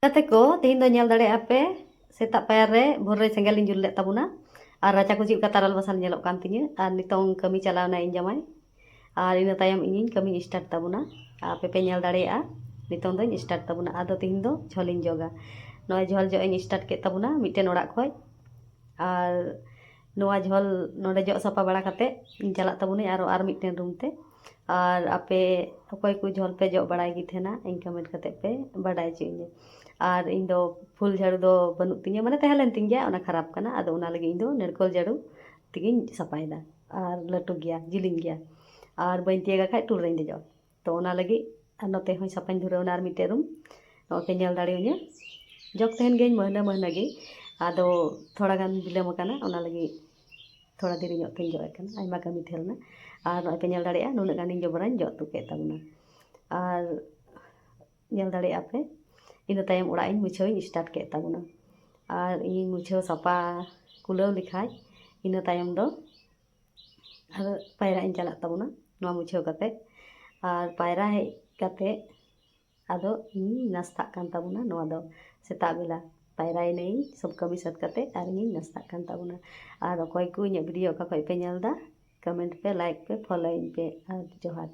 Kate ko tehin do nyel dare ape setak payar re bhor re senggel liñ jul led tabuna ar raca ko chik ka taral basan nyelok kan tinya ar nitong kami chalaw na iñ jamai ar ina tayam iñin kami start tabuna ape pe nyel dareya nitong doñ start tabuna ado tehin do jholiñ joga noy jhol jo iñ start ke tabuna mitten orak khoj ar noa jhol node jo sapa bada kate iñ chalak tabuna ar mitten room te আর আপে অকয় কো ঝল pay job বাড়াই গি থেনা in comment কাতে pay বাড়াই চিনি আর in দো ফুল ঝাড়ু দো বানুক তিᱧᱟ মানে তাহলেন তিñ গया ona kharap kana ado ona lagi iñ do nerkol ঝাড়ু ᱛᱤᱜᱤᱧ ᱥᱟᱯᱟᱭᱫᱟ ᱟᱨ ᱞᱟᱹᱴᱩ ᱜᱮᱭᱟ ᱡᱤᱞᱤᱧ ᱜᱮᱭᱟ ᱟᱨ ᱵᱟᱹᱧ ᱛᱤᱭᱟᱹᱜᱟ ᱠᱷᱟᱡ ᱴᱩᱞ ᱨᱮᱧ ᱫᱮᱡᱚᱜ ᱛᱚ ᱚᱱᱟ ᱞᱟᱹᱜᱤᱫ ᱟᱨ ᱱᱚᱛᱮ ᱦᱚᱸ ᱥᱟᱯᱟᱧ ᱫᱷᱩᱨᱟᱹᱣᱱᱟ ᱟᱨ ᱢᱤᱫᱴᱮᱡ ᱨᱩᱢ ᱱᱚᱜᱼᱚᱭ ᱯᱮ ᱧᱮᱞ ᱫᱟᱲᱮᱭᱟᱹᱧᱟ ᱡᱚᱜ ᱛᱟᱦᱮᱱ ᱜᱤᱭᱟᱹᱧ ᱢᱟᱹᱦᱱᱟᱹ ᱜᱮ ᱟᱫᱚ ᱛᱷᱚᱲᱟ ᱜᱟᱱ ᱵᱤᱞᱚᱢ ᱟᱠᱟᱱᱟ ᱚᱱᱟ ᱞᱟᱹᱜᱤᱫ ᱛᱷᱚᱲᱟ ᱫᱮᱨᱤ ᱧᱚᱜ ᱛᱮᱧ ᱡᱚᱜ ᱮᱫ ᱠᱟᱱᱟ ᱟᱭᱢᱟ ᱠᱟᱹᱢᱤ ᱛᱟᱦᱮᱸ ᱞᱮᱱᱟ আর নয় পে ᱧᱮᱞ ᱫᱟᱲᱮᱭᱟᱜᱼᱟ ᱱᱩᱱᱟᱹᱜ ᱜᱟᱱᱤᱧ ᱡᱚᱵᱨᱟᱧ ᱡᱚᱜ ᱛᱩ ᱠᱮᱫ ᱛᱟᱵᱚᱱᱟ আর ᱧᱮᱞ ᱫᱟᱲᱮᱭᱟᱜᱼᱟ ᱯᱮ ᱤᱱᱟᱹ ᱛᱟᱭᱚᱢ ᱚᱲᱟᱜ ᱤᱧ ᱢᱩᱪᱷᱟᱹᱣᱤᱧ ᱥᱴᱟᱨᱴ ᱠᱮᱫ ᱛᱟᱵᱚᱱᱟ আর ᱤᱧ ᱢᱩᱪᱷᱟᱹᱣ ᱥᱟᱯᱟ ᱠᱩᱞᱟᱹᱣ ᱞᱮᱠᱷᱟᱡ ᱤᱱᱟᱹ ᱛᱟᱭᱚᱢ ᱫᱚ আর ᱯᱟᱭᱨᱟᱜ ᱤᱧ ᱪᱟᱞᱟᱜ ᱛᱟᱵᱚᱱᱟ ᱱᱚᱣᱟ ᱢᱩᱪᱷᱟᱹᱣ ᱠᱟᱛᱮ আর ᱯᱟᱭᱨᱟ ᱦᱮᱡ ᱠᱟᱛᱮ ᱟᱫᱚ ᱤᱧ ᱱᱟᱥᱛᱟᱜ ᱠᱟᱱ ᱛᱟᱵᱚᱱᱟ ᱱᱚᱣᱟ ᱫᱚ ᱥᱮᱛᱟᱜ ᱵᱮᱞᱟ ᱯᱟᱭᱨᱟᱭᱱᱟᱹᱧ ᱥᱚᱵ ᱠᱟᱹᱢᱤ ᱥᱟᱹᱛ ᱠᱟᱛᱮ ᱟᱨ ᱤᱧ ᱱᱟᱥᱛᱟᱜ ᱠᱟᱱ ᱛᱟᱵᱚᱱᱟ আর অকয় ᱠᱚ ᱤᱧᱟᱹᱜ ᱵᱷᱤᱰᱤᱭᱳ ᱚᱠᱟ ᱠᱷᱚᱡ ᱯᱮ ᱧᱮᱞ ᱫᱟ कमेंट पे लाइक पे फॉलो इन पे और जोहार।